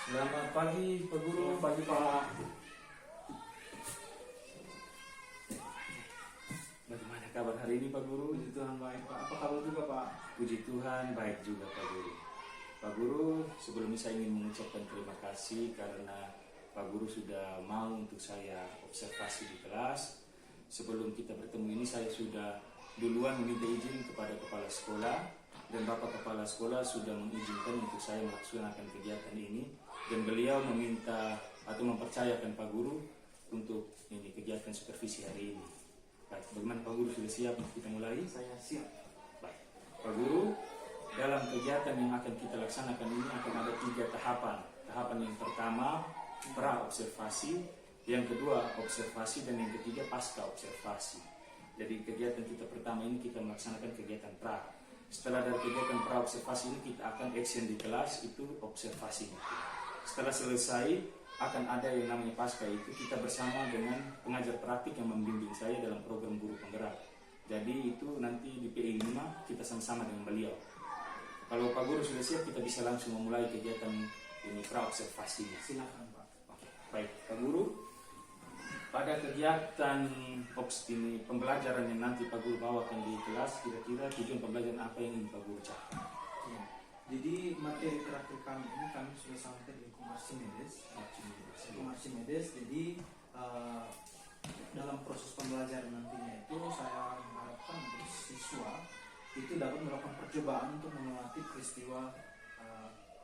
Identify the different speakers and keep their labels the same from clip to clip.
Speaker 1: Selamat pagi Pak Guru.
Speaker 2: Selamat pagi Pak.
Speaker 1: Bagaimana kabar hari ini Pak Guru?
Speaker 2: Puji Tuhan baik Pak. Apa kabar juga Pak?
Speaker 1: Puji Tuhan baik juga Pak Guru. Pak Guru, sebelumnya saya ingin mengucapkan terima kasih karena Pak Guru sudah mau untuk saya observasi di kelas. Sebelum kita bertemu ini saya sudah duluan meminta izin kepada kepala sekolah dan Bapak Kepala Sekolah sudah mengizinkan untuk saya melaksanakan kegiatan ini dan beliau meminta atau mempercayakan Pak Guru untuk ini kegiatan supervisi hari ini. Baik, bagaimana Pak Guru, sudah siap kita mulai?
Speaker 2: Saya siap.
Speaker 1: Baik, Pak Guru, dalam kegiatan yang akan kita laksanakan ini akan ada 3 tahapan. Tahapan yang pertama pra-observasi, yang kedua observasi, dan yang ketiga pasca observasi. Jadi kegiatan kita pertama ini kita melaksanakan kegiatan pra. Setelah dari kegiatan pra-observasi ini kita akan action di kelas, itu observasi. Setelah selesai akan ada yang namanya pasca, itu kita bersama dengan pengajar praktik yang membimbing saya dalam program guru penggerak. Jadi itu nanti di PI 5 kita sama-sama dengan beliau. Kalau Pak Guru sudah siap, kita bisa langsung memulai kegiatan ini pra-observasinya.
Speaker 2: Silakan Pak.
Speaker 1: Baik, Pak Guru. Pada kegiatan ini pembelajaran yang nanti Pak Guru bawakan di kelas, kira-kira tujuan pembelajaran apa yang ingin Pak Guru capai?
Speaker 2: Ya. Jadi materi terakhir kami ini kami sudah sampai di Archimedes. Jadi dalam proses pembelajaran nantinya itu saya mengharapkan untuk siswa itu dapat melakukan percobaan untuk mengamati peristiwa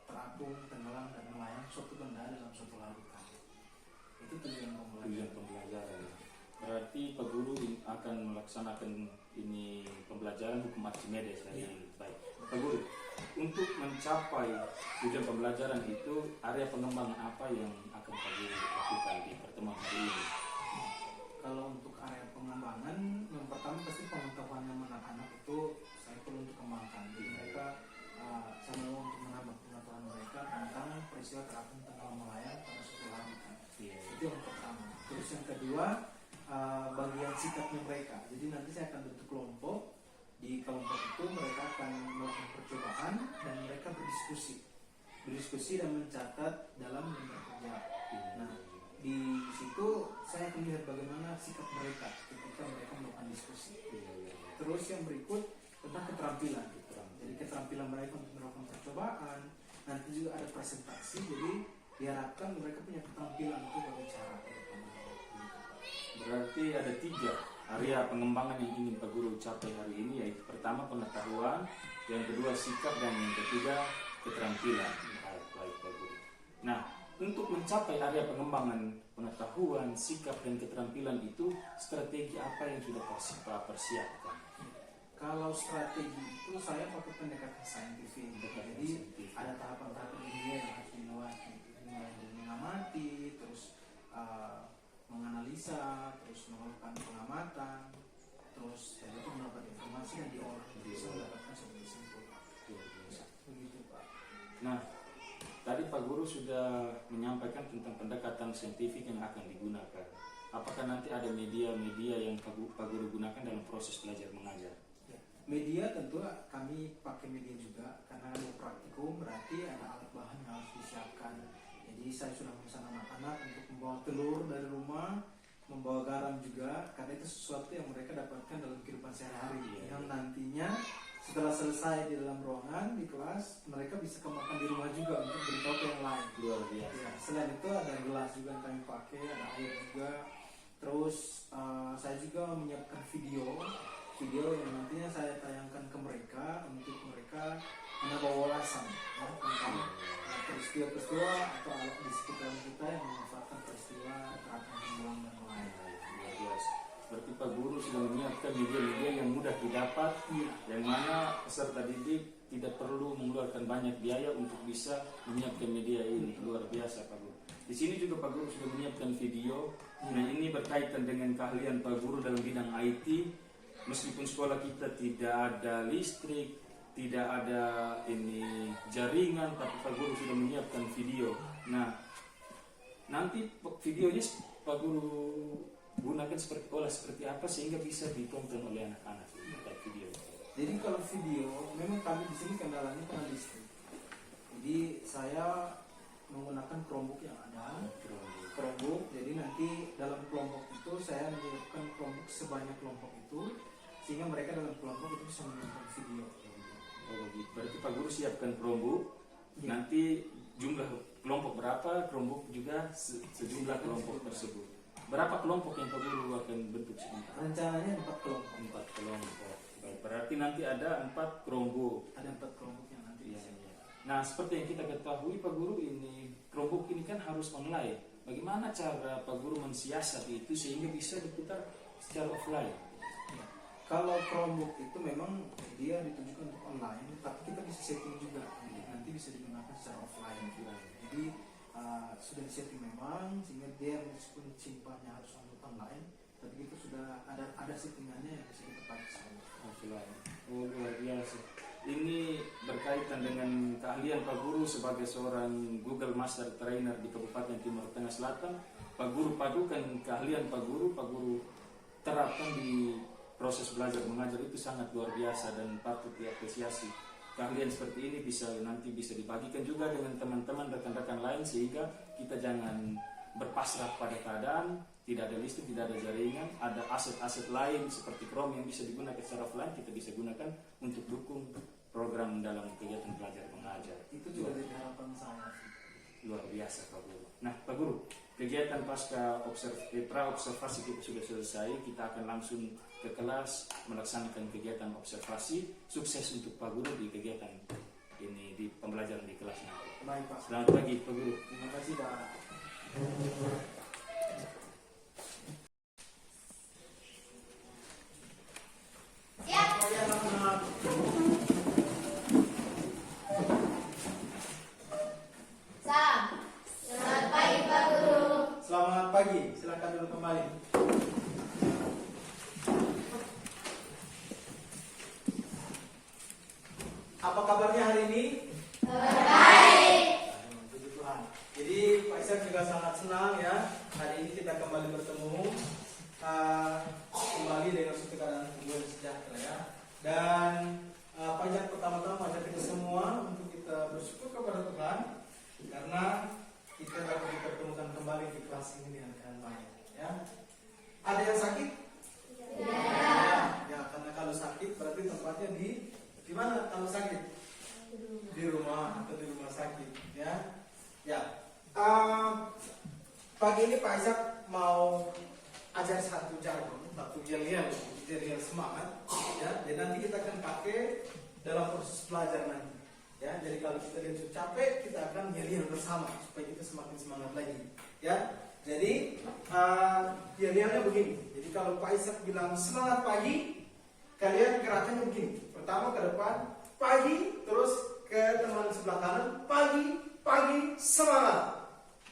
Speaker 2: terapung, tenggelam, dan melayang suatu benda dalam suatu lautan. Itu tujuan
Speaker 1: pembelajaran. Berarti Pak Guru akan melaksanakan ini pembelajaran hukum Archimedes dari baik. Pak Guru, untuk mencapai tujuan pembelajaran itu area pengembangan apa yang akan Pak Guru lakukan di pertemuan hari ini?
Speaker 2: Kalau untuk area pengembangan, yang pertama pasti pengetahuan anak-anak itu saya perlu untuk kembangkan. Jadi mereka saya mau untuk menambah pengetahuan mereka tentang peristiwa terapung, tenggelam, melayang pada suatu lautan. Itu yang pertama. Terus yang kedua, bagian sikapnya mereka. Jadi nanti saya akan bentuk kelompok. Di kelompok itu mereka akan melakukan percobaan dan mereka berdiskusi dan mencatat dalam lembar kerja. Nah, di situ saya akan lihat bagaimana sikap mereka ketika mereka melakukan diskusi. Terus yang berikut tentang keterampilan. Jadi keterampilan mereka untuk melakukan percobaan. Nanti juga ada presentasi. Jadi diharapkan mereka punya keterampilan untuk berbicara.
Speaker 1: Berarti ada 3 area pengembangan yang ingin Pak Guru capai hari ini, yaitu pertama pengetahuan, yang kedua sikap, dan yang ketiga keterampilan. Baik Pak Guru. Nah, untuk mencapai area pengembangan pengetahuan, sikap, dan keterampilan itu strategi apa yang sudah persiapkan?
Speaker 2: Kalau strategi itu saya pakai pendekatan saintifik. Jadi ada tahapan-tahapan ini yang harus dilewati, mulai dari mengamati, terus menganalisa, terus melakukan pengamatan, terus setelah itu mendapat informasi dan diolah bisa mendapatkan sebuah kesimpulan. Begitu Pak.
Speaker 1: Nah, tadi Pak Guru sudah menyampaikan tentang pendekatan saintifik yang akan digunakan. Apakah nanti ada media-media yang Pak Guru gunakan dalam proses belajar mengajar?
Speaker 2: Ya, media tentu kami pakai media juga karena ada praktikum, berarti ada alat bahan yang harus disiapkan. Jadi saya sudah memesan anak-anak untuk membawa telur dari rumah, membawa garam juga, karena itu sesuatu yang mereka dapatkan dalam kehidupan sehari-hari. Yang nantinya setelah selesai di dalam ruangan, di kelas, mereka bisa kembangkan di rumah juga untuk beritahu ke yang lain.
Speaker 1: Luar biasa.
Speaker 2: Ya, selain itu ada gelas juga yang kami pakai, ada air juga. Terus saya juga menyiapkan video yang nantinya saya tayangkan ke mereka untuk mereka menambah wawasan tentang peristiwa-peristiwa atau alat di sekitar kita yang memanfaatkan peristiwa terapung, tenggelam, dan melayang.
Speaker 1: Luar biasa. Berarti Pak Guru sudah menyiapkan media-media yang mudah didapat, yang mana peserta didik tidak perlu mengeluarkan banyak biaya untuk bisa menyiapkan media ini. Luar biasa Pak Guru. Di sini juga Pak Guru sudah menyiapkan video. Nah, ini berkaitan dengan keahlian Pak Guru dalam bidang IT. Meskipun sekolah kita tidak ada listrik, tidak ada ini jaringan, tapi Pak Guru sudah menyiapkan video. Nah, nanti videonya Pak Guru gunakan seperti apa sehingga bisa ditonton oleh anak-anak video.
Speaker 2: Jadi kalau video, memang kami di sini kendalanya karena listrik. Jadi saya menggunakan Chromebook yang ada. Chromebook, jadi nanti dalam kelompok itu saya menyiapkan kelompok sebanyak kelompok itu sehingga mereka dalam kelompok itu bisa menonton video.
Speaker 1: Oh begitu. Berarti Pak Guru siapkan Chromebook.
Speaker 2: Ya.
Speaker 1: Nanti jumlah kelompok berapa, Chromebook juga sejumlah kelompok tersebut. Berapa kelompok yang Pak Guru akan bentuk sebentar?
Speaker 2: Rencananya 4 kelompok.
Speaker 1: 4 kelompok. Baik, berarti nanti ada 4 Chromebook.
Speaker 2: Ada 4 kelompok yang nanti.
Speaker 1: Iya, iya. Nah, seperti yang kita ketahui Pak Guru, ini Chromebook ini kan harus online. Bagaimana cara Pak Guru mensiasati itu sehingga bisa diputar secara offline?
Speaker 2: Ya. Kalau Chromebook itu memang dia ditujukan untuk online, tapi kita bisa setting juga. Jadi nanti bisa digunakan secara offline. Jadi sudah disetting memang sehingga dia meskipun simpannya harus untuk online, tapi itu sudah ada settingannya yang bisa kita pakai semua.
Speaker 1: Offline. Oh luar biasa. Ini berkaitan dengan keahlian Pak Guru sebagai seorang Google Master Trainer di Kabupaten Timur Tengah Selatan. Pak Guru padukan keahlian Pak Guru terapkan di proses belajar mengajar itu sangat luar biasa dan patut diapresiasi. Keahlian seperti ini nanti bisa dibagikan juga dengan teman-teman rekan-rekan lain sehingga kita jangan berpasrah pada keadaan tidak ada listrik, tidak ada jaringan, ada aset-aset lain seperti Chrome yang bisa digunakan secara offline, kita bisa gunakan untuk dukung program dalam kegiatan belajar mengajar.
Speaker 2: Itu juga dari harapan saya.
Speaker 1: Luar biasa Pak Guru. Nah Pak Guru, kegiatan pasca pra-observasi kita sudah selesai, kita akan langsung ke kelas melaksanakan kegiatan observasi. Sukses untuk Pak Guru di kegiatan ini, di pembelajaran di kelas nanti.
Speaker 2: Baik Pak.
Speaker 1: Selamat pagi Pak Guru.
Speaker 2: Terima kasih Pak. Selamat pagi, silakan duduk kembali. Apa kabarnya hari ini? Baik. Puji Tuhan. Jadi Pak Isak juga sangat senang ya. Hari ini kita kembali bertemu kembali dengan suatu keadaan yang sejahtera ya. Dan Pak Isak pertama-tama ajak kita semua untuk kita bersyukur kepada Tuhan karena kita dapat dipertemukan kembali di kelas ini dengan baik ya. Ada yang sakit? Ya, karena kalau sakit berarti tempatnya di mana kalau sakit? Di rumah atau di rumah sakit ya. Ya. Pagi ini Pak Isak mau ajar satu jargon, satu yel-yel semangat ya. Dan nanti kita akan pakai dalam proses belajar nanti. Ya, jadi kalau kita lihat sudah capek, kita akan yel-yel bersama supaya kita semakin semangat lagi. Ya, jadi yel-yelnya begini. Jadi kalau Pak Isak bilang semangat pagi, kalian gerakannya begini. Pertama ke depan, pagi, terus ke teman sebelah kanan, pagi, semangat.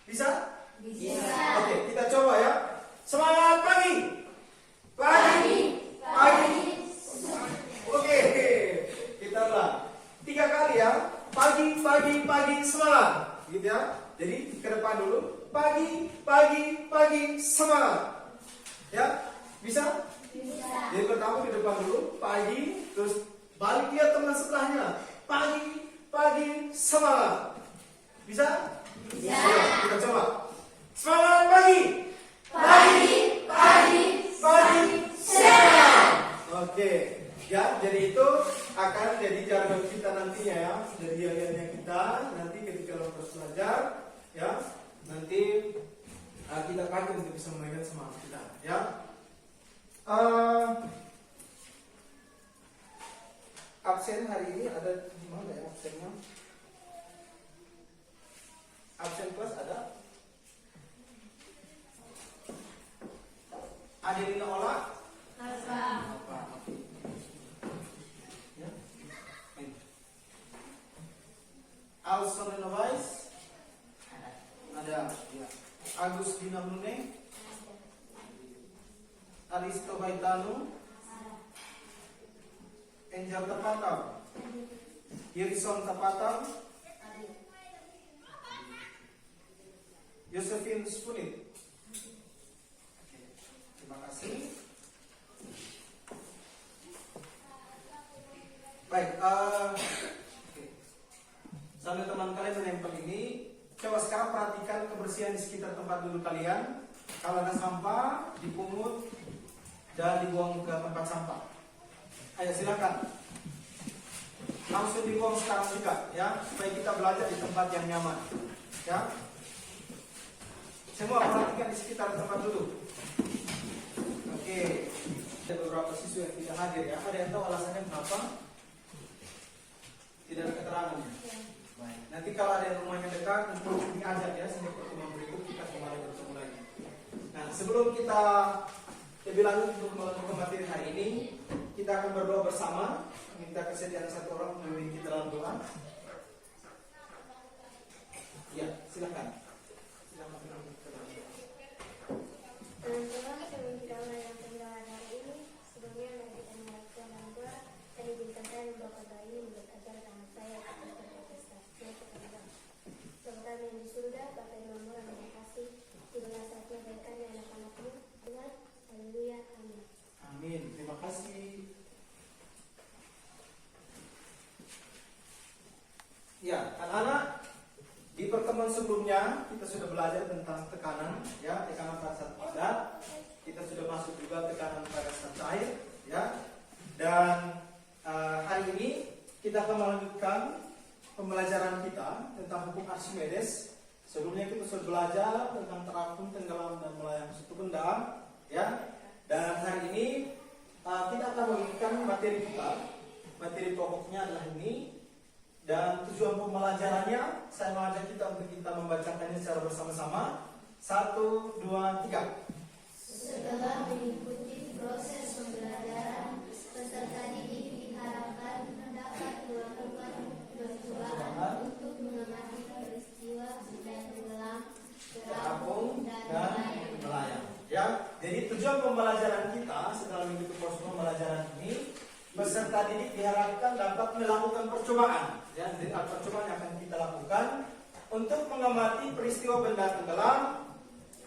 Speaker 2: Bisa? Bisa. Oke, kita coba ya. Semangat pagi. Pagi. Oke, kita ulang. 3 kali ya. Pagi, semangat. Gitu ya. Jadi ke depan dulu. Pagi, semangat. Ya, bisa? Bisa. Jadi pertama di depan dulu, pagi, terus balik lihat teman sebelahnya. Pagi, semangat. Bisa? Bisa. Ya, kita coba. Semangat pagi. Pagi, semangat. Oke. Ya, jadi itu akan jadi jargon kita nantinya ya. Jadi yel-yelnya kita nanti ketika lo terus belajar ya, nanti kita pakai untuk bisa memegang semangat kita ya. Absen hari ini ada di mana ya absennya? Absen kelas ada? Adelina Ola? Apa? Ya. Alson Renovais? Ada. Ya. Agus Dina Brunei? Aristo Baitanu? Angel Tapatam? Yerison Tapatam? Josephine Spunit? Terima kasih. Baik, sambil teman kalian menempel ini, Coba sekarang perhatikan kebersihan di sekitar tempat duduk kalian. Kalau ada sampah, dipungut dan dibuang ke tempat sampah. Ayo silakan. Langsung dibuang sekarang juga, ya, supaya kita belajar di tempat yang nyaman. Ya. Semua perhatikan di sekitar tempat duduk. Oke. Ada beberapa siswa yang tidak hadir, ya. Ada yang tahu alasannya kenapa? Tidak ada keterangannya. Baik. Nanti kalau ada yang rumahnya dekat, untuk diajak, ya, sehingga pertemuan berikut kita kembali bertemu lagi. Nah, sebelum kita lebih lanjut untuk melakukan materi hari ini, kita akan berdoa bersama. Minta kesediaan satu orang memimpin kita dalam doa. Ya, silakan.
Speaker 3: Teman-teman, sebelum kita melakukan pembelajaran hari ini, sebelumnya mari kita mengucapkan orang tua dan izinkan saya membawa bayi menurut ajaran anak saya atas berprestasi kepada Bapa kami yang di surga, Bapa yang murah dan kasih, tibalah saatnya berikan ya anak-anakmu, Tuhan, haleluya, amin.
Speaker 2: Amin. Terima kasih. Ya, anak-anak, di pertemuan sebelumnya kita sudah belajar tentang tekanan, ya, tekanan pada saat padat. Kita sudah masuk juga tekanan pada saat cair, ya. Dan hari ini kita akan melanjutkan pembelajaran kita tentang hukum Archimedes. Sebelumnya kita sudah belajar tentang terapung, tenggelam, dan melayang suatu benda, ya. Dan hari ini kita akan melanjutkan materi kita. Materi pokoknya adalah ini. Dan tujuan pembelajarannya, saya mengajak kita untuk kita membacakannya secara bersama-sama. 1, 2, 3.
Speaker 3: Setelah mengikuti proses pembelajaran, peserta didik diharapkan dapat melakukan percobaan untuk mengamati peristiwa benda tenggelam, terapung, dan
Speaker 2: melayang. Ya, jadi tujuan pembelajaran kita setelah mengikuti proses pembelajaran ini, peserta didik diharapkan dapat melakukan percobaan. Ya, jadi percobaan yang akan kita lakukan untuk mengamati peristiwa benda tenggelam,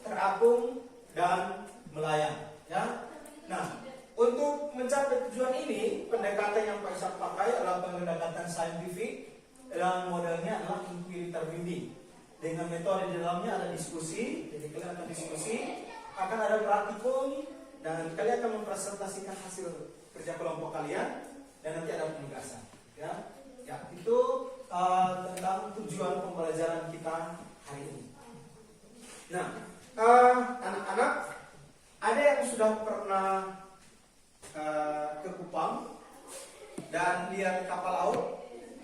Speaker 2: terapung, dan melayang. Ya, nah, untuk mencapai tujuan ini, pendekatan yang Pak pakai adalah pendekatan saintifik dan modelnya adalah inquiry bimbing. Dengan metode di dalamnya ada diskusi, jadi kalian akan diskusi, akan ada praktikum, dan kalian akan mempresentasikan hasil kerja kelompok kalian, dan nanti ada penugasan. Ya, ya, itu tentang tujuan pembelajaran kita hari ini. Nah, anak-anak, ada yang sudah pernah ke Kupang dan lihat kapal laut?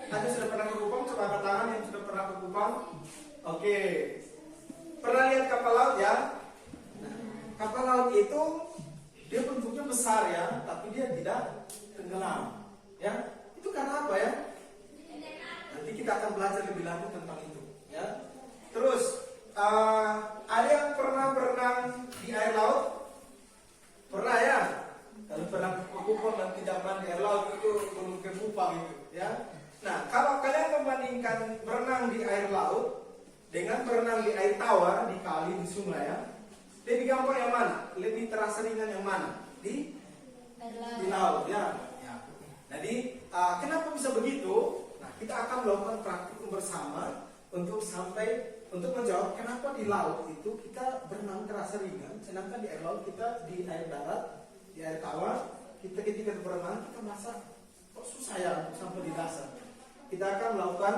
Speaker 2: Ada sudah pernah ke Kupang? Coba angkat tangan yang sudah pernah ke Kupang. Oke, pernah lihat kapal laut ya? Nah, kapal laut itu dia bentuknya besar ya, tapi dia tidak tenggelam. Ya, itu karena apa ya? Nanti kita akan belajar lebih lanjut tentang itu. Ya, terus ada yang pernah berenang di air laut? Pernah ya? Kalau pernah ke Kupang dan tidak pernah di air laut itu belum ke Kupang itu. Ya. Nah, kalau kalian membandingkan berenang di air laut dengan berenang di air tawar, di kali, di sungai ya, lebih gampang yang mana? Lebih terasa ringan yang mana? Di laut ya. Ya. Jadi kenapa bisa begitu? Nah, kita akan melakukan praktikum bersama untuk menjawab kenapa di laut itu kita berenang terasa ringan, sedangkan di air laut kita di air darat, di air tawar, kita ketika berenang kita merasa kok susah ya sampai di dasar. Kita akan melakukan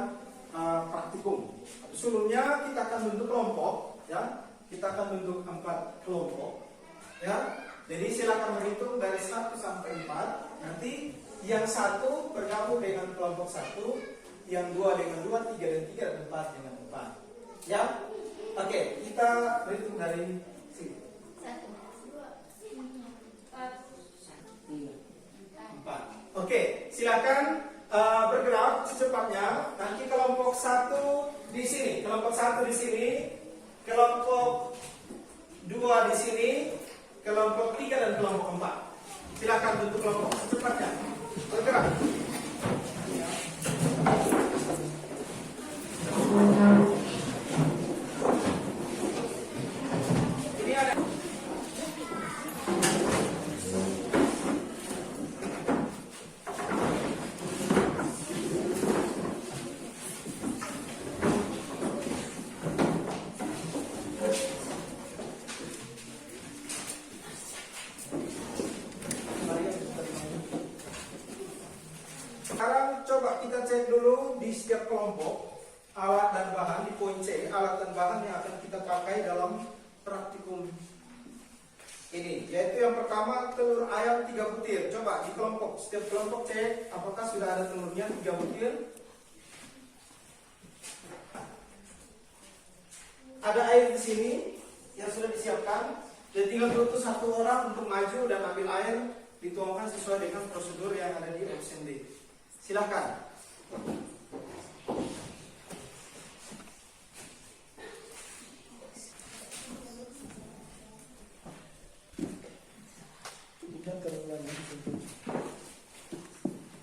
Speaker 2: praktikum. Sebelumnya kita akan bentuk kelompok, ya. Kita akan bentuk 4 kelompok, ya. Jadi silakan berhitung dari 1 sampai 4. Nanti yang 1 bergabung dengan kelompok 1, yang 2 dengan 2, 3 dan 3, dan 4 dengan 4. Ya, oke, kita berhitung dari sini.
Speaker 3: 1, 2, 3, 4.
Speaker 2: Oke, silakan bergerak secepatnya. Nanti kelompok 1 di sini, kelompok 1 di sini, kelompok 2 di sini, kelompok 3 dan kelompok 4. Silakan bentuk kelompok secepatnya. Bergerak. Ini ada alat dan bahan di poin C, alat dan bahan yang akan kita pakai dalam praktikum ini, yaitu yang pertama telur ayam 3 butir. Coba di kelompok, setiap kelompok cek apakah sudah ada telurnya 3 butir. Ada air di sini yang sudah disiapkan. Jadi tinggal berutus satu orang untuk maju dan ambil air, dituangkan sesuai dengan prosedur yang ada di option D. Silakan.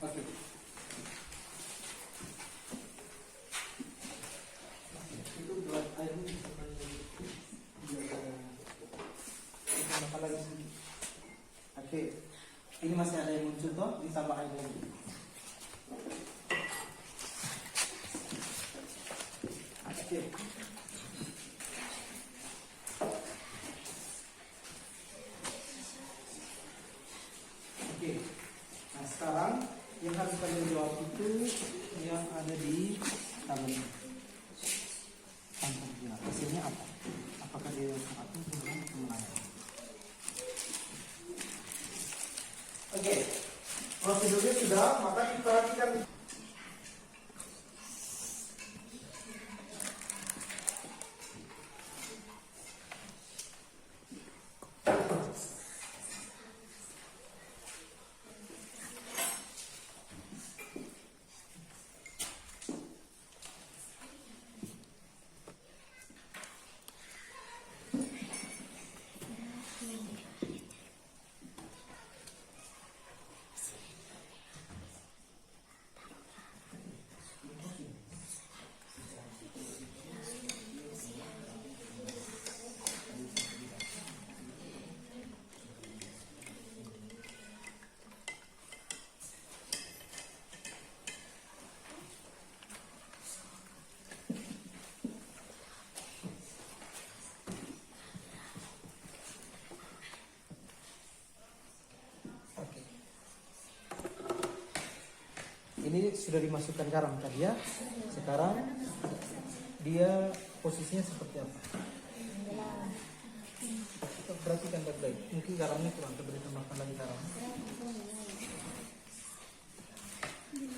Speaker 2: Oke. Itu buat air ini lagi. Oke. Ini masih ada yang muncul toh, ditambah air lagi. Oke. Oke. Nah, sekarang yang harus kalian jawab itu yang ada di tabel ini. Hasilnya apa? Apakah dia satu kurang atau menang? Oke, prosedurnya sudah, maka kita perhatikan. Ini sudah dimasukkan garam tadi ya. Sekarang dia posisinya seperti apa? Kita perhatikan baik-baik. Mungkin garamnya kurang, kita beri tambahkan lagi garam.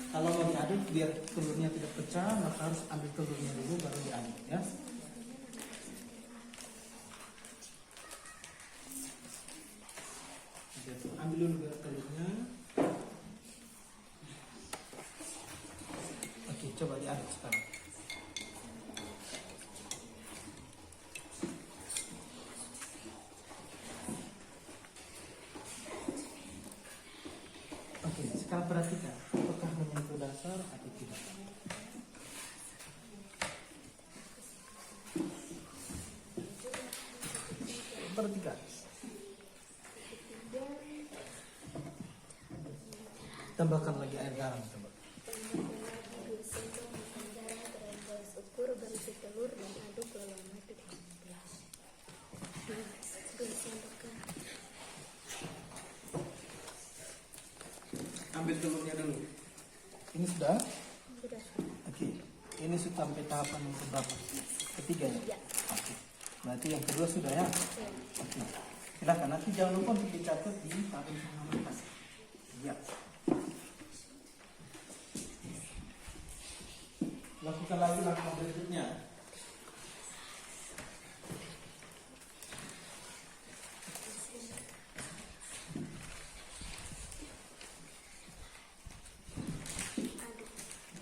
Speaker 2: Kalau mau diaduk biar telurnya tidak pecah, maka harus ambil telurnya dulu baru diaduk ya. Ambil dulu telurnya. Oke, coba diaduk sekarang. Oke, sekarang perhatikan apakah menyentuh dasar atau tidak. Perhatikan. Tambahkan lagi air garam coba.
Speaker 3: ukur berisi telur dan aduk lalu aduk.
Speaker 2: Ambil telurnya dulu. Ini sudah?
Speaker 3: Sudah.
Speaker 2: Oke. Ini sudah sampai tahapan yang keberapa? Ketiga ya?
Speaker 3: Ya.
Speaker 2: Oke. Berarti yang kedua sudah ya?
Speaker 3: Ya.
Speaker 2: Oke. Silakan, nanti jangan lupa untuk dicatat di tabel pengamatan. Ya. Lakukan lagi langkah berikutnya.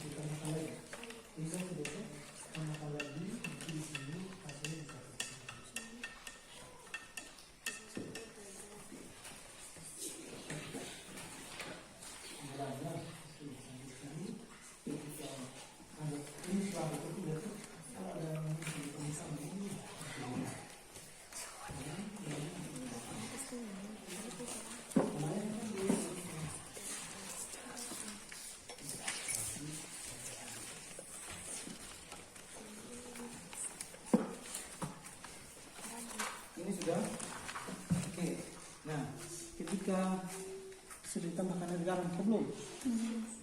Speaker 2: Ditambahkan lagi. Bisa sudah ya? Tambahkan lagi. Di sini hasilnya bisa. Ini sudah oke. Nah, ketika sudah ditambahkan air garam atau belum?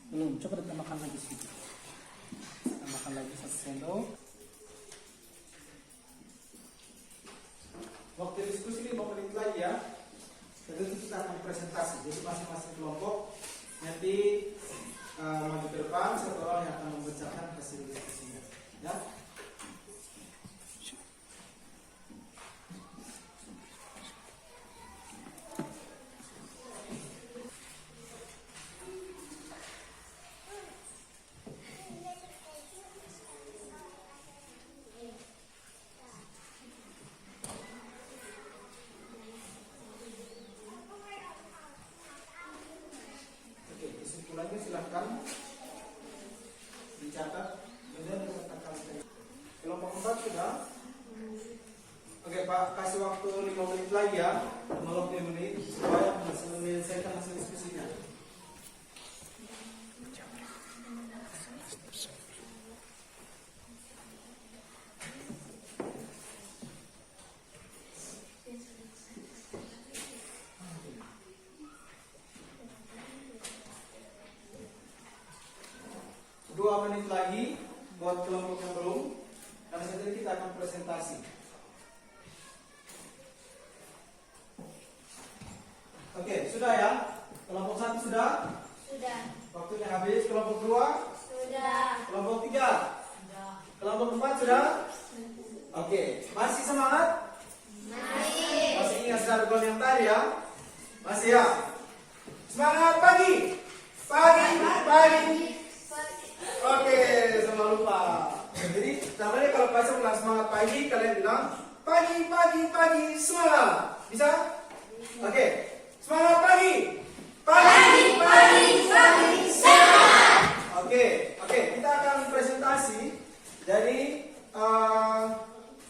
Speaker 2: Belum. Coba ditambahkan lagi sedikit. Tambahkan tambahkan lagi 1 sendok. Waktu diskusi 5 menit lagi ya. Jadi kita akan presentasi. Jadi masing-masing kelompok nanti maju ke depan, satu orang yang akan membacakan hasil diskusinya. Ya. Kesimpulannya silahkan dicatat, kemudian dikatakan. Kelompok 4 sudah. Oke Pak, kasih waktu 5 menit lagi ya, 5 menit supaya menyelesaikan hasil diskusinya. Menit lagi buat kelompok yang belum, karena saat ini kita akan presentasi. Oke, sudah ya? Kelompok 1 sudah?
Speaker 3: Sudah.
Speaker 2: Waktunya habis. Kelompok 2?
Speaker 3: Sudah.
Speaker 2: Kelompok 3? Sudah. Kelompok 4 sudah? Oke, masih semangat?
Speaker 3: Masih.
Speaker 2: Masih ingat jargon yang tadi ya? Masih ya? Semangat pagi! Pagi! Pagi! Oke, sama lupa. Jadi namanya kalau pasang bilang semangat pagi, kalian bilang pagi, pagi, pagi, semangat. Bisa? Oke, semangat pagi. Pagi, pagi, pagi, semangat. Oke, kita akan presentasi. Jadi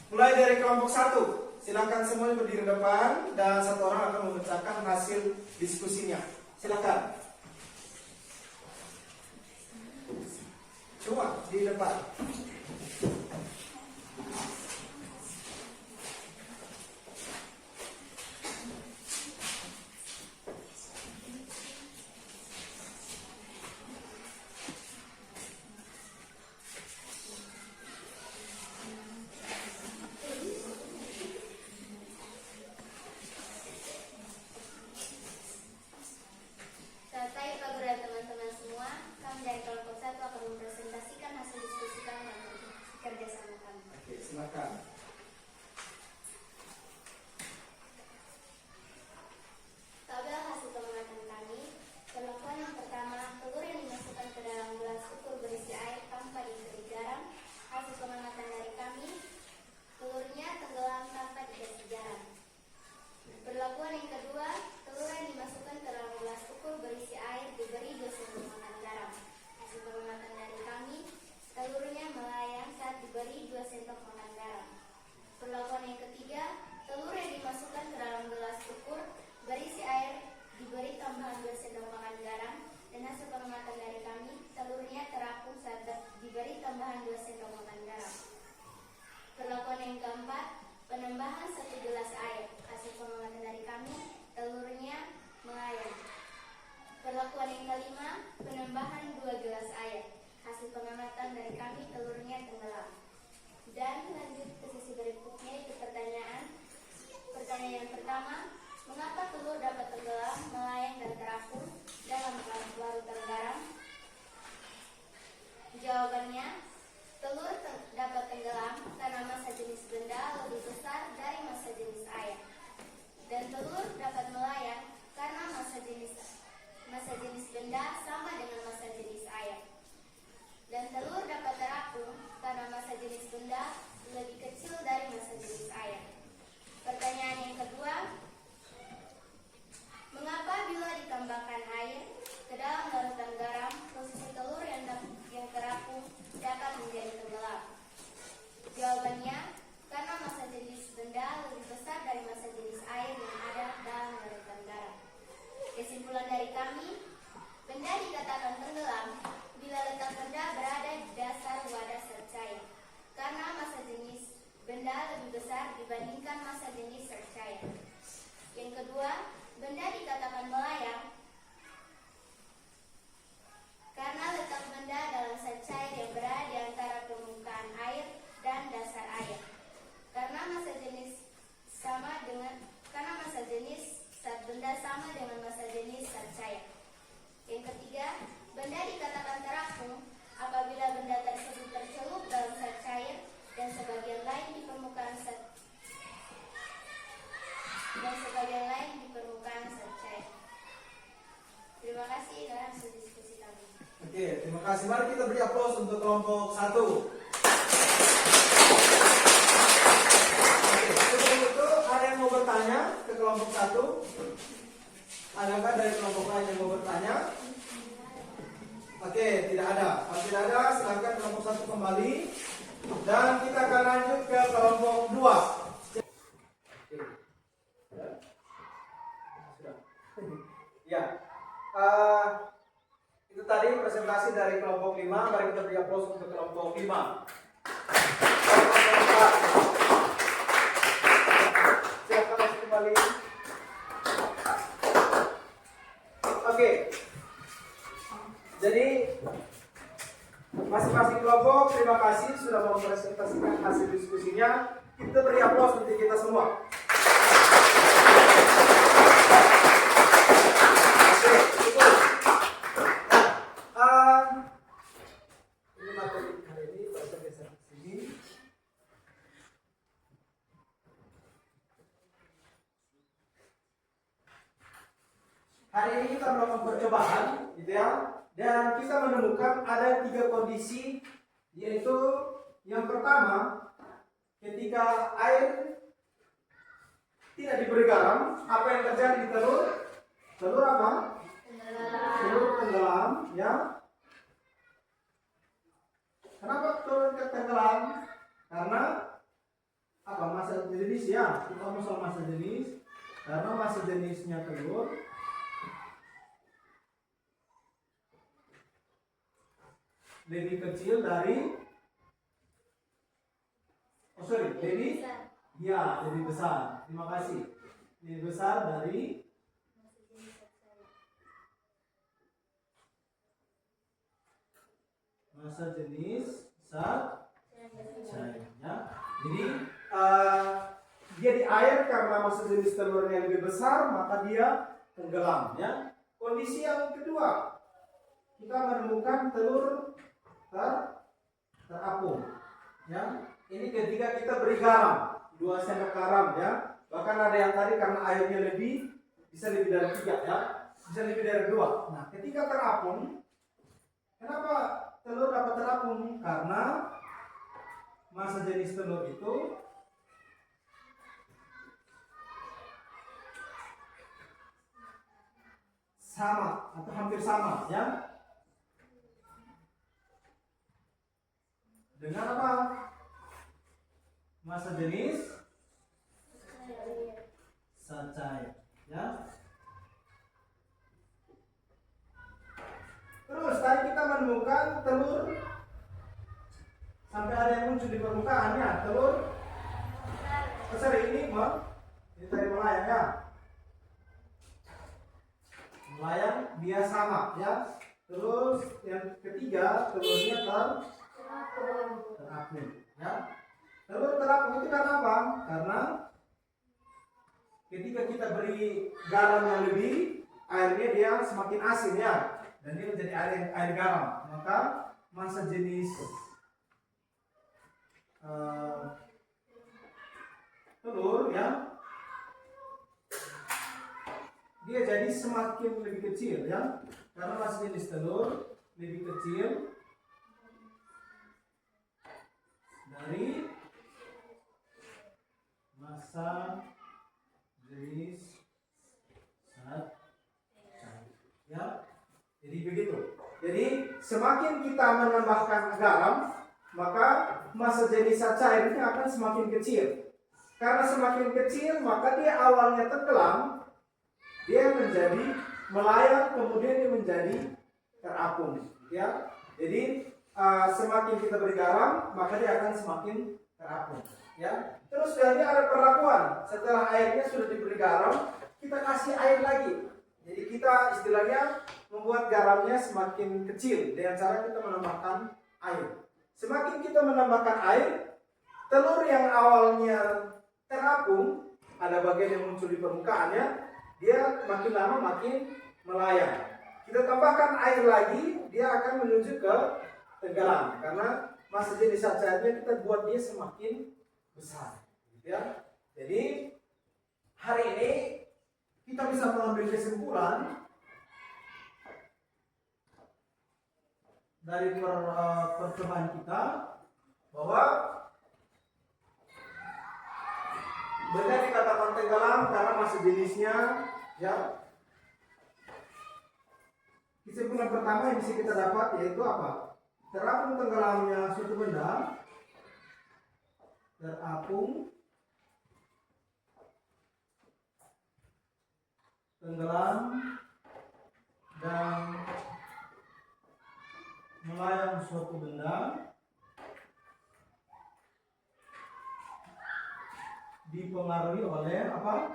Speaker 2: mulai dari kelompok 1. Silakan semuanya berdiri depan dan satu orang akan membacakan hasil diskusinya. Silakan. Coba di depan.
Speaker 3: Selesai Pak teman-teman semua, kami dari kelompok 1 akan mempresentasikan hasil diskusi kami dan kerjasama kami.
Speaker 2: Oke, silakan.
Speaker 3: Tabel hasil pengamatan kami. Perlakuan yang pertama, telur yang dimasukkan ke dalam gelas ukur berisi air tanpa diberi garam. Hasil pengamatan dari kami, telurnya tenggelam tanpa dikasih garam. Perlakuan yang kedua, telur yang dimasukkan ke dalam gelas ukur berisi air diberi 2 sendok makan garam. Hasil pengamatan dari kami, telurnya melayang saat diberi 2 sendok makan garam. Perlakuan yang ketiga, telur yang dimasukkan ke dalam gelas ukur berisi air diberi tambahan 2 sendok makan garam. Dan hasil pengamatan dari kami, telurnya terapung saat diberi tambahan 2 sendok makan garam. Perlakuan yang keempat, penambahan 1 gelas air. Hasil pengamatan dari kami, telurnya melayang. Perlakuan yang kelima, penambahan 2 gelas air. Hasil pengamatan dari kami, telurnya tenggelam. Dan lanjut ke sesi berikutnya, itu pertanyaan. Pertanyaan yang pertama, mengapa telur dapat tenggelam, melayang dan terapung dalam larutan garam? Jawabannya, telur dapat tenggelam karena massa jenis benda lebih besar dari massa jenis air. Dan telur dapat melayang karena massa jenis benda sama dengan massa jenis air. Dan telur dapat terapung karena massa jenis benda lebih kecil dari massa jenis air. Pertanyaan yang kedua, mengapa bila ditambahkan air ke dalam larutan garam, posisi telur yang terapung dapat menjadi tenggelam? Jawabannya, karena massa jenis benda lebih besar dari massa jenis air yang ada dalam larutan garam. Kesimpulan dari kami, benda dikatakan
Speaker 2: untuk kelompok 1. Oke, sebelum itu ada yang mau bertanya ke kelompok 1? Adakah dari kelompok lain yang mau bertanya? Oke, tidak ada. Kalau tidak ada, silakan kelompok 1 kembali. Dan kita akan lanjut ke kelompok 2. Ya, itu tadi presentasi dari kelompok 5. Mari kita beri aplaus untuk kelompok 5. Silakan masuk kembali. Oke. Jadi masing-masing kelompok terima kasih sudah mempresentasikan hasil diskusinya. Kita beri aplaus untuk kita semua. Ini materi hari ini saya geser ke sini. Hari ini kita melakukan percobaan, gitu ya. Dan kita menemukan ada 3 kondisi, yaitu yang pertama, ketika air tidak diberi garam, apa yang terjadi di telur? Telur apa? Telur tenggelam, ya. Kenapa telur tenggelam? Karena apa? Massa jenis, ya. Kita ngomong soal massa jenis. Karena massa jenisnya telur lebih kecil dari lebih besar. Terima kasih. Lebih besar dari massa jenis zat cair, ya. Jadi dia di air karena massa jenis telurnya lebih besar, maka dia tenggelam, ya. Kondisi yang kedua, kita menemukan telur terapung, ya. Ini ketika kita beri garam 2 sendok garam, ya. Bahkan ada yang tadi karena airnya bisa lebih dari 3, ya, bisa lebih dari 2. Nah, ketika terapung, kenapa telur dapat terapung? Karena massa jenis telur itu sama atau hampir sama, ya, dengan apa? Massa jenis zat cair, ya. Terus tadi kita menemukan telur sampai ada yang muncul di permukaannya, telur ini tadi melayang, ya. Melayang dia sama, ya. Terus yang ketiga, telurnya terapung, ya. Telur terapung itu karena apa? Karena ketika kita beri garam yang lebih, airnya dia semakin asin, ya, dan dia menjadi air garam. Maka massa jenis telur, ya, dia jadi semakin lebih kecil, ya, karena massa jenis telur lebih kecil dari massa jenis zat cair, ya. Jadi begitu. Jadi semakin kita menambahkan garam, maka massa jenis zat cairnya akan semakin kecil. Karena semakin kecil, maka dia awalnya tenggelam, dia menjadi melayang, kemudian dia menjadi terapung, ya. Jadi semakin kita beri garam, maka dia akan semakin terapung, ya. Terus dari ada perlakuan, setelah airnya sudah diberi garam, kita kasih air lagi. Jadi kita istilahnya membuat garamnya semakin kecil dengan cara kita menambahkan air. Semakin kita menambahkan air, telur yang awalnya terapung, ada bagian yang muncul di permukaannya, dia makin lama makin melayang. Kita tambahkan air lagi, dia akan menuju ke tenggelam, karena massa jenis zat cairnya kita buat dia semakin besar, ya. Jadi hari ini kita bisa mengambil kesimpulan
Speaker 4: dari percobaan kita bahwa benda dikatakan tenggelam karena masih jenisnya, ya. Kesimpulan pertama yang bisa kita dapat yaitu apa? Terapung tenggelamnya suatu benda, terapung tenggelam dan melayang suatu benda dipengaruhi oleh apa?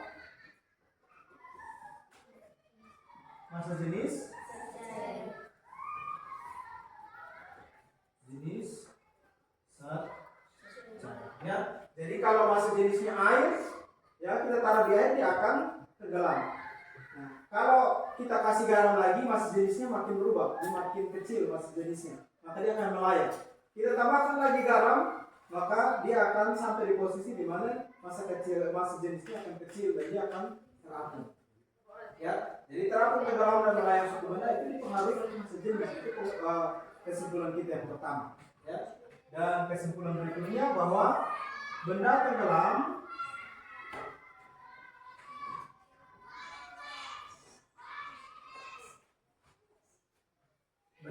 Speaker 4: Masa jenis saat ya. Jadi kalau masa jenisnya air, ya kita taruh di air dia akan tenggelam. Nah, kalau kita kasih garam lagi, masa jenisnya makin berubah, dia makin kecil masa jenisnya, maka dia akan melayang. Kita tambahkan lagi garam, maka dia akan sampai di posisi di mana masa jenisnya akan kecil dan dia akan terapung. Ya, jadi terapung tenggelam dan melayang suatu benda itu dipengaruhi oleh masa jenis. Itu kesimpulan kita yang pertama. Ya. Dan kesimpulan berikutnya bahwa benda tenggelam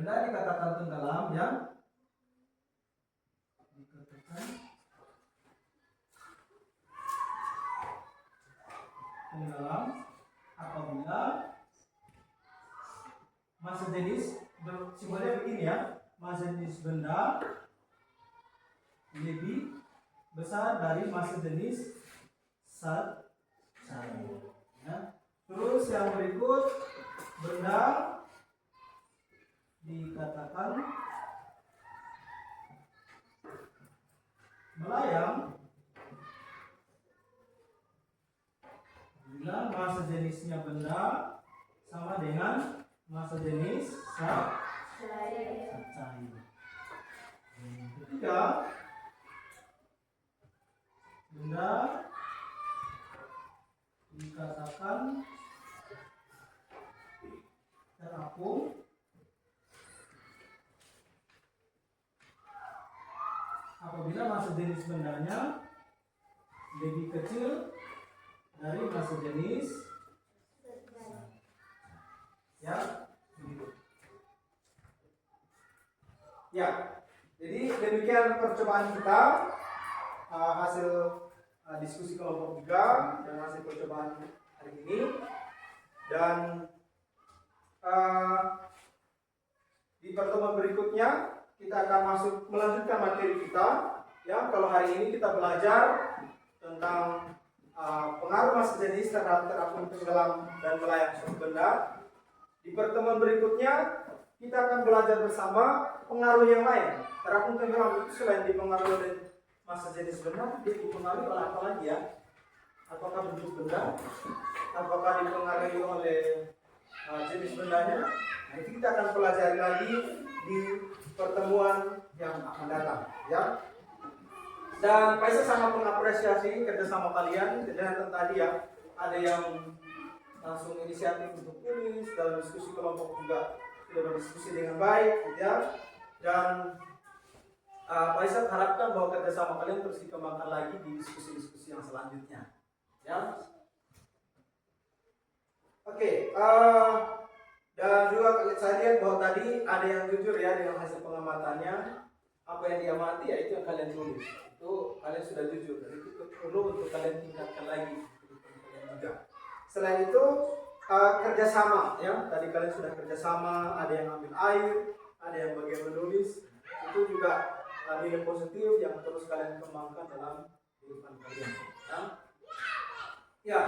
Speaker 4: dikatakan tenggelam yang dikatakan tenggelam apabila masa jenis simbolnya begini ya, masa jenis benda lebih besar dari masa jenis zat cair. Ya. Terus yang berikut, benda dikatakan melayang bila masa jenisnya benda sama dengan masa jenis zat cair. Ketiga, benda dikatakan terapung apabila masa jenis bendanya lebih kecil dari masa jenis ya, begitu. Ya, jadi demikian percobaan kita, hasil diskusi kelompok 3 dan hasil percobaan hari ini. Dan di pertemuan berikutnya kita akan melanjutkan materi kita. Ya, kalau hari ini kita belajar tentang pengaruh masa jenis terhadap terapung tenggelam dan melayang suatu benda. Di pertemuan berikutnya kita akan belajar bersama pengaruh yang lain. Terapung tenggelam itu selain dipengaruhi oleh masa jenis benda, dia dipengaruhi oleh apa lagi ya? Apakah bentuk benda? Apakah dipengaruhi oleh jenis bendanya? Nah, itu kita akan pelajari lagi di pertemuan yang akan datang, ya. Dan saya sangat mengapresiasi kerjasama kalian. Dan tadi ya, ada yang langsung inisiatif untuk tulis, dalam diskusi kelompok juga sudah berdiskusi dengan baik, ya. Dan Pak harapkan bahwa kerjasama kalian terus dikembangkan lagi di diskusi-diskusi yang selanjutnya, ya. Oke, dan juga saya lihat bahwa tadi ada yang jujur ya dengan hasil pengamatannya. Apa yang diamati ya itu yang kalian tulis. Itu kalian sudah jujur. Dan itu perlu untuk kalian tingkatkan lagi juga. Selain itu kerjasama ya. Tadi kalian sudah kerjasama. Ada yang ambil air, ada yang bagian menulis. Itu juga nilai positif yang terus kalian kembangkan dalam kehidupan kalian. Ya.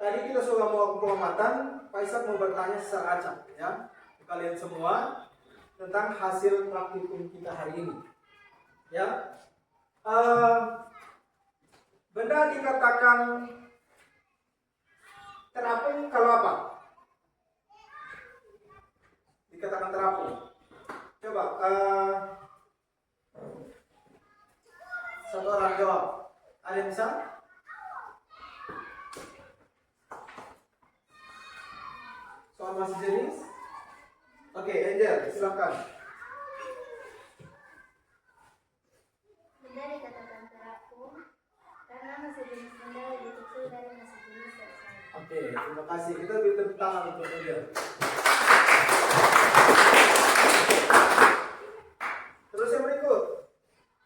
Speaker 4: Tadi kita sudah mau pengamatan. Pak Ishak mau bertanya secara acak ya ke kalian semua tentang hasil praktikum kita hari ini. Ya, benda dikatakan terapung kalau apa? Dikatakan terapung. Coba satu orang jawab. Ada yang bisa? Angel, silakan.
Speaker 3: Benda dikatakan terakum karena masih jenis benda lebih kecil dari masih jenis yang sama.
Speaker 4: Oke, terima kasih. Kita beri tepuk tangan untuk Angel. Terus yang berikut,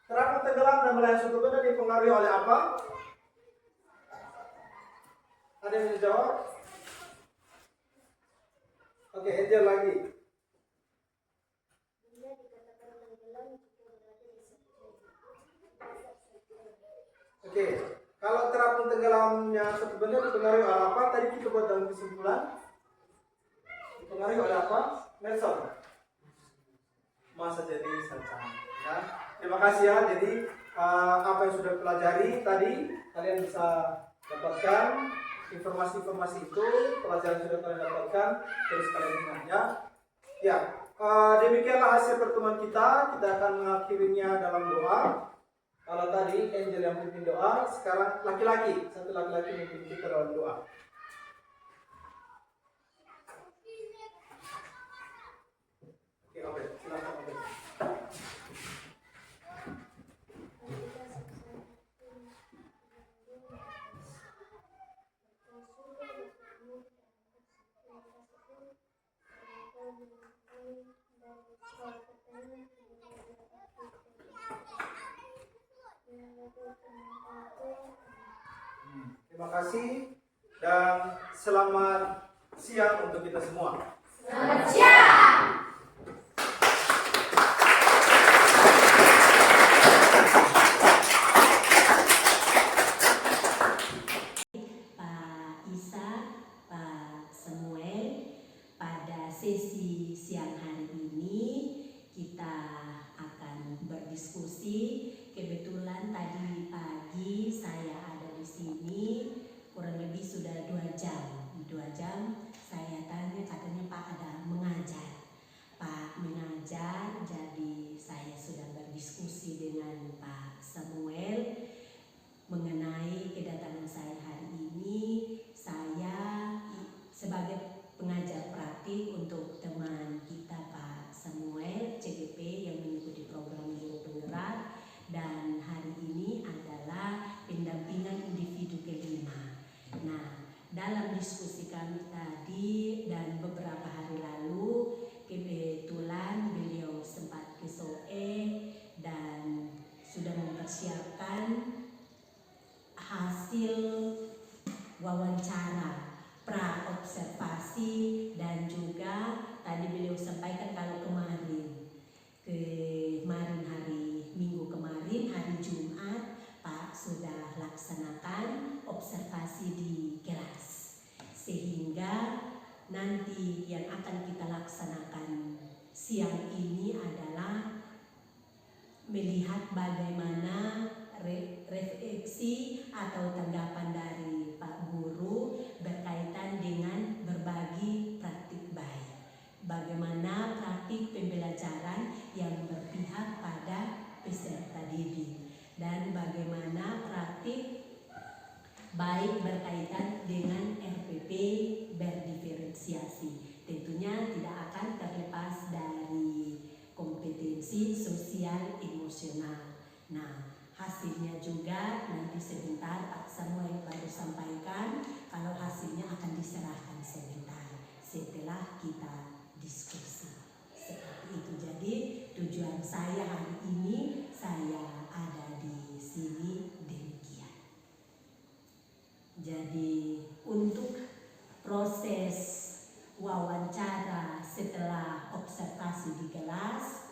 Speaker 4: terakum tenggelam dan melayang suatu benda dipengaruhi oleh apa? Ada yang bisa jawab? Oke, Angel lagi.
Speaker 3: Benda dikatakan tenggelam jika berada di sekitar.
Speaker 4: Oke, kalau terapung tenggelamnya suatu benda dipengaruhi oleh apa? Tadi kita buat dalam kesimpulan. Dipengaruhi oleh apa? Nelson. Masa jadi sancang. Ya. Terima kasih ya. Jadi apa yang sudah pelajari tadi kalian bisa dapatkan informasi-informasi itu, pelajaran sudah kalian dapatkan, terus kalian ingat ya. Ya, demikianlah hasil pertemuan kita. Kita akan mengakhirinya dalam doa. Kalau tadi Angel yang memimpin doa, sekarang laki-laki, satu laki-laki memimpin kita dalam doa. Oke, Obed, silakan Obed. Terima kasih dan selamat siang untuk kita semua.
Speaker 3: Selamat siang.
Speaker 5: Pak Isa, Pak Samuel, pada sesi siang hari ini kita akan berdiskusi. Kebetulan tadi pagi saya ada di sini kurang lebih sudah 2 jam. 2 jam saya tanya, katanya Pak ada mengajar. Pak mengajar, jadi saya sudah berdiskusi dengan Pak Samuel mengenai kedatangan saya hari ini. Saya sebagai pengajar praktik untuk teman kita Pak Samuel CGP yang mengikuti program Guru Penggerak, dan hari ini adalah pendampingan individu kelima. Nah, dalam diskusi kami tadi dan beberapa hari lalu, kebetulan beliau sempat ke SOE dan sudah mempersiapkan hasil wawancara pra-observasi, dan juga tadi beliau sampaikan kalau kemarin hari Minggu kemarin, hari Jumat, Pak sudah laksanakan observasi di kelas, sehingga nanti yang akan kita laksanakan siang ini adalah melihat bagaimana refleksi atau tanggapan dari Pak Guru berkaitan dengan berbagi praktik baik. Bagaimana praktik pembelajaran yang berpihak pada peserta didik, dan bagaimana praktik baik berkaitan dengan RPP berdiferensiasi. Tentunya tidak akan terlepas dari kompetensi sosial emosional. Nah, hasilnya juga nanti sebentar Pak Samuel baru sampaikan kalau hasilnya akan diserahkan sebentar setelah kita diskusi. Seperti itu. Jadi tujuan saya hari ini, saya ada di sini demikian. Jadi untuk proses wawancara setelah observasi di kelas,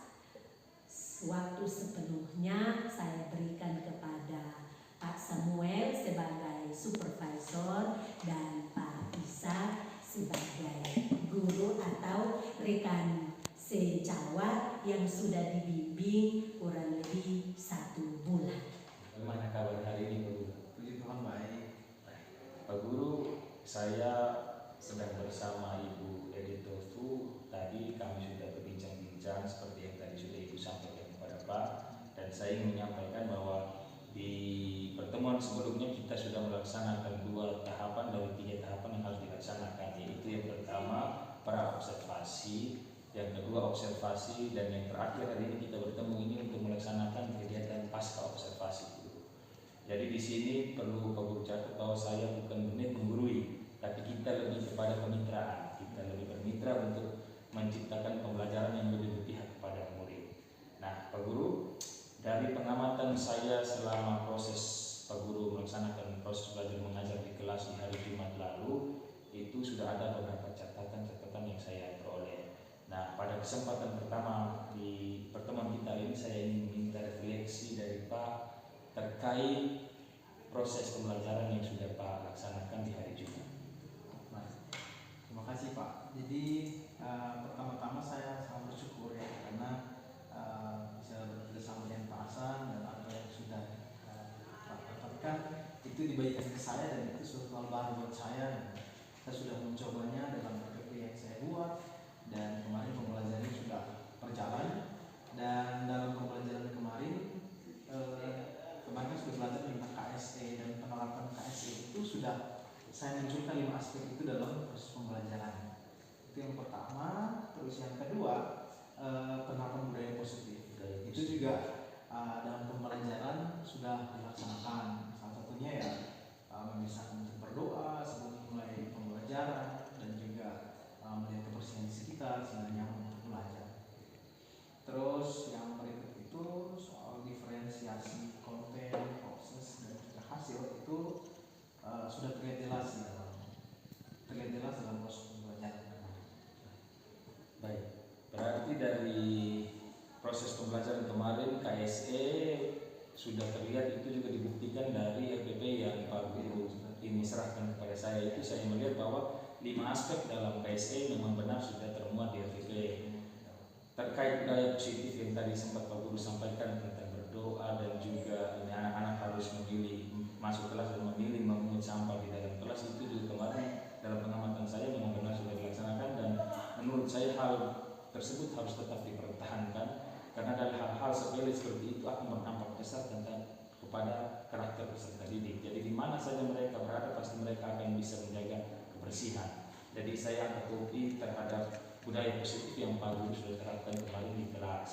Speaker 5: waktu sepenuhnya saya berikan kepada Pak Samuel sebagai supervisor dan Pak Isa sebagai guru atau rekan sejawat yang sudah dibimbing kurang lebih 1 bulan.
Speaker 1: Bagaimana kabar hari ini Pak Guru?
Speaker 2: Puji Tuhan baik.
Speaker 1: Pak Guru, saya sedang bersama Ibu Editor Tu. Tadi kami sudah berbincang-bincang seperti yang tadi sudah Ibu sampaikan kepada Pak, dan saya ingin menyampaikan bahwa di pertemuan sebelumnya kita sudah melaksanakan 2 tahapan dari 3 tahapan yang harus dilaksanakan, yaitu yang pertama pra-observasi, yang kedua observasi, dan yang terakhir hari ini kita bertemu ini untuk melaksanakan kegiatan pasca observasi. Jadi di sini perlu Pak Guru catat bahwa saya bukan berniat menggurui, tapi kita lebih kepada kemitraan. Kita lebih bermitra untuk menciptakan pembelajaran yang lebih berpihak kepada murid. Nah, Pak Guru, dari pengamatan saya selama proses Pak Guru melaksanakan proses belajar mengajar di kelas di hari Jumat lalu, itu sudah ada beberapa catatan-catatan yang saya peroleh. Nah, pada kesempatan pertama di pertemuan kita ini saya ingin meminta refleksi dari Pak terkait proses pembelajaran yang sudah Pak laksanakan di hari Jumat.
Speaker 2: Baik. Terima kasih Pak. Jadi pertama-tama saya sangat bersyukur ya karena bisa bekerjasama dengan Pak Hasan dan apa yang sudah Pak katakan itu dibagikan ke saya, dan itu suatu hal baru buat saya. Saya sudah mencobanya dalam PPP yang saya buat, dan kemarin pembelajarannya sudah berjalan. Dan dalam pembelajaran kemarin sudah belajar tentang KSE, dan penerapan KSE itu sudah saya munculkan 5 aspek itu dalam proses pembelajaran. Itu yang pertama. Terus yang kedua, penerapan budaya positif. Itu juga dalam pembelajaran sudah dilaksanakan. Salah satunya ya memisahkan untuk berdoa sebelum mulai pembelajaran, dan juga melihat kebersihan di sekitar sehingga nyaman untuk belajar. Terus yang berikut itu soal diferensiasi konten, proses, dan juga hasil itu sudah terlihat jelas dalam proses pembelajaran.
Speaker 1: Baik, berarti dari proses pembelajaran kemarin KSE sudah terlihat, itu juga dibuktikan dari RPP yang Pak Guru ini serahkan kepada saya. Itu saya melihat bahwa 5 aspek dalam KSE memang benar sudah termuat di RPP. Terkait budaya positif yang tadi sempat Pak Guru sampaikan tentang berdoa, dan juga ini anak-anak harus memilih masuk kelas dan memilih memungut sampah di dalam kelas, itu juga kemarin dalam pengamatan saya memang benar sudah dilaksanakan, dan menurut saya hal tersebut harus tetap dipertahankan karena dari hal-hal sepele seperti itu akan berdampak besar tentang kepada karakter peserta didik. Jadi di mana saja mereka berada pasti mereka akan bisa menjaga kebersihan. Jadi saya angkat topi terhadap budaya positif yang Pak Guru sudah terapkan kemarin di kelas.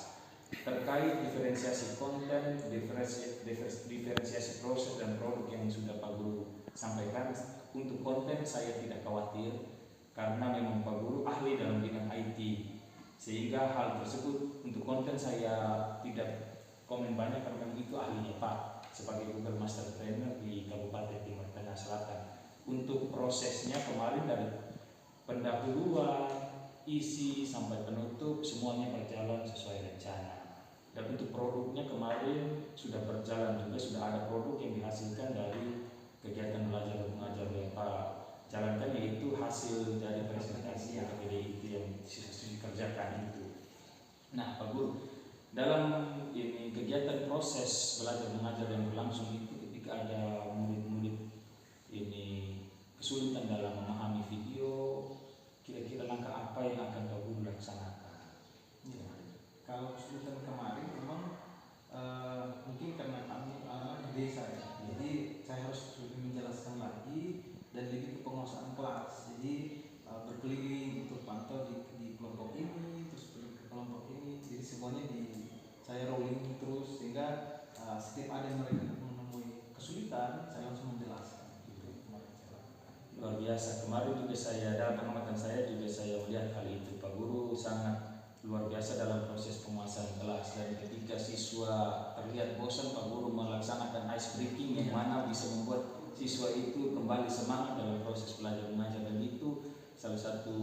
Speaker 1: Terkait diferensiasi konten, diferensiasi proses dan produk yang sudah Pak Guru sampaikan, untuk konten saya tidak khawatir karena memang Pak Guru ahli dalam bidang IT, sehingga hal tersebut untuk konten saya tidak komen banyak karena itu ahlinya Pak sebagai Google Master Trainer di Kabupaten Timur Tengah Selatan. Untuk prosesnya kemarin dari pendahuluan, isi sampai penutup semuanya berjalan sesuai rencana. Dan untuk produknya kemarin sudah berjalan juga, sudah ada produk yang dihasilkan dari kegiatan belajar mengajar yang Pak jalankan, yaitu hasil dari presentasi itu yang dikerjakan itu. Nah, Pak Guru, dalam ini kegiatan proses belajar mengajar yang berlangsung itu, ketika ada murid-murid ini kesulitan dalam memahami video, kira-kira langkah apa yang akan Pak Guru laksanakan?
Speaker 2: Ya. Kalau kesulitan kemarin memang mungkin karena kami anak di desa ya, jadi saya harus menjelaskan lagi dan lebih ke penguasaan kelas. Jadi berkeliling untuk pantau di kelompok ini, terus pergi ke kelompok ini, jadi semuanya saya rolling terus, sehingga setiap ada yang mereka menemui kesulitan saya langsung menjelaskan.
Speaker 1: Luar biasa. Kemarin juga saya dalam pengamatan saya juga saya melihat hal itu. Pak Guru sangat luar biasa dalam proses penguasaan kelas, dan ketika siswa terlihat bosan Pak Guru melaksanakan ice breaking yang mana bisa membuat siswa itu kembali semangat dalam proses belajar mengajar, dan itu salah satu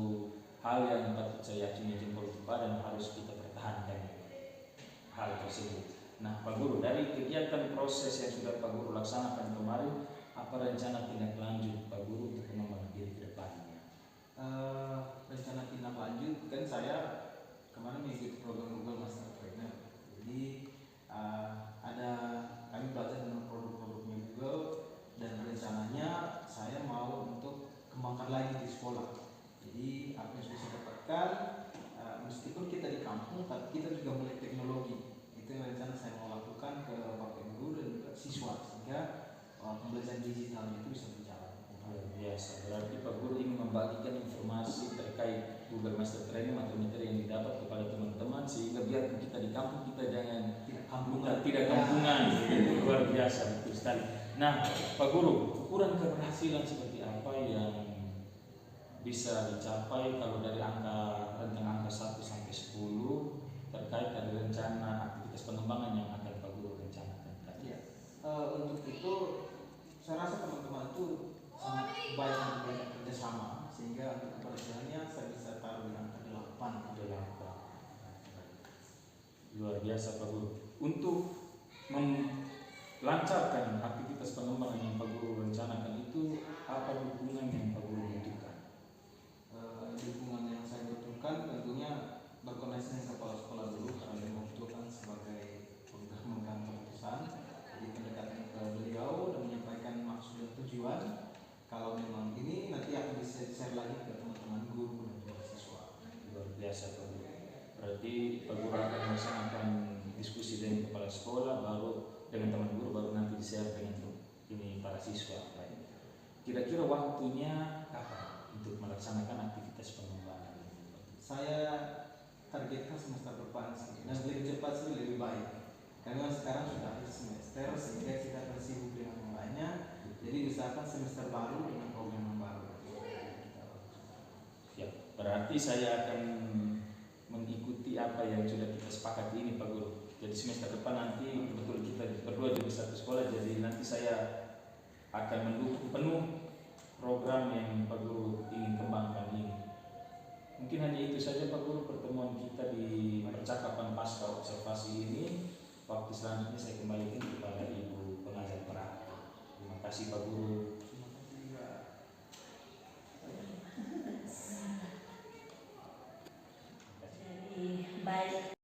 Speaker 1: hal yang patut saya yakini jempol Pak dan harus kita pertahankan hal tersebut. Nah, Pak Guru, dari kegiatan proses yang sudah Pak Guru laksanakan kemarin, apa rencana tindak lanjut Pak Guru untuk mengembangkan diri ke depannya?
Speaker 2: Rencana tindak lanjut kan saya kemarin mengikuti program Google Master Trainer. Jadi kami belajar dengan produk-produknya Google, dan rencananya saya mau untuk kembangkan lagi di sekolah. Jadi apa yang sudah saya dapatkan, meskipun kita di kampung, tapi kita juga melihat teknologi. Itu yang rencana saya mau lakukan ke Bapak Ibu dan juga siswa, sehingga pembelajaran digitalnya itu bisa berjalan.
Speaker 1: Luar biasa. Berarti Pak Guru ingin membagikan informasi terkait Google master training, materi-materi yang didapat kepada teman-teman, sehingga biar kita di kampung kita jangan tidak kampungan. Itu luar biasa, betul sekali. Nah, Pak Guru, ukuran keberhasilan seperti apa yang bisa dicapai kalau dari rentang angka 1 sampai 10 terkait dari rencana aktivitas pengembangan yang akan Pak Guru rencanakan tadi?
Speaker 2: Ya, untuk itu saya rasa teman-teman itu sangat baik untuk banyak kerjasama, sehingga untuk keberhasilannya saya bisa taruh di angka 8.
Speaker 1: Luar biasa Pak Guru. Untuk melancarkan aktivitas pengembangan yang Pak Guru rencanakan itu, apa dukungan yang Pak Guru butuhkan?
Speaker 2: Dukungan yang saya butuhkan tentunya berkoordinasi dengan kepala sekolah dulu, karena dia membutuhkan sebagai pemegang keputusan. Jadi pendekatan ke beliau dan menyampaikan maksud dan tujuan. Kalau memang ini nanti akan di-share lagi ke teman-teman guru dan juga siswa.
Speaker 1: Luar biasa Pak Guru. Berarti Pak Guru akan melaksanakan diskusi dengan kepala sekolah, baru dengan teman guru, baru nanti di-share dengan ini para siswa. Kira-kira waktunya kapan untuk melaksanakan aktivitas pengembangan?
Speaker 2: Saya targetkan semester depan sih. Nah, lebih cepat sih lebih baik. Karena sekarang sudah akhir semester, sehingga kita akan sibuk dengan yang lainnya. Jadi usahakan semester baru dengan program yang baru.
Speaker 1: Ya, berarti saya akan mengikuti apa yang sudah kita sepakati ini Pak Guru. Jadi semester depan nanti betul kita berdua di satu sekolah, jadi nanti saya akan mendukung penuh program yang Pak Guru ingin kembangkan ini. Mungkin hanya itu saja Pak Guru pertemuan kita di percakapan pasca observasi ini. Waktu selanjutnya saya kembalikan kepada Ibu pengajar praktik. Terima kasih Pak Guru.
Speaker 5: Baik.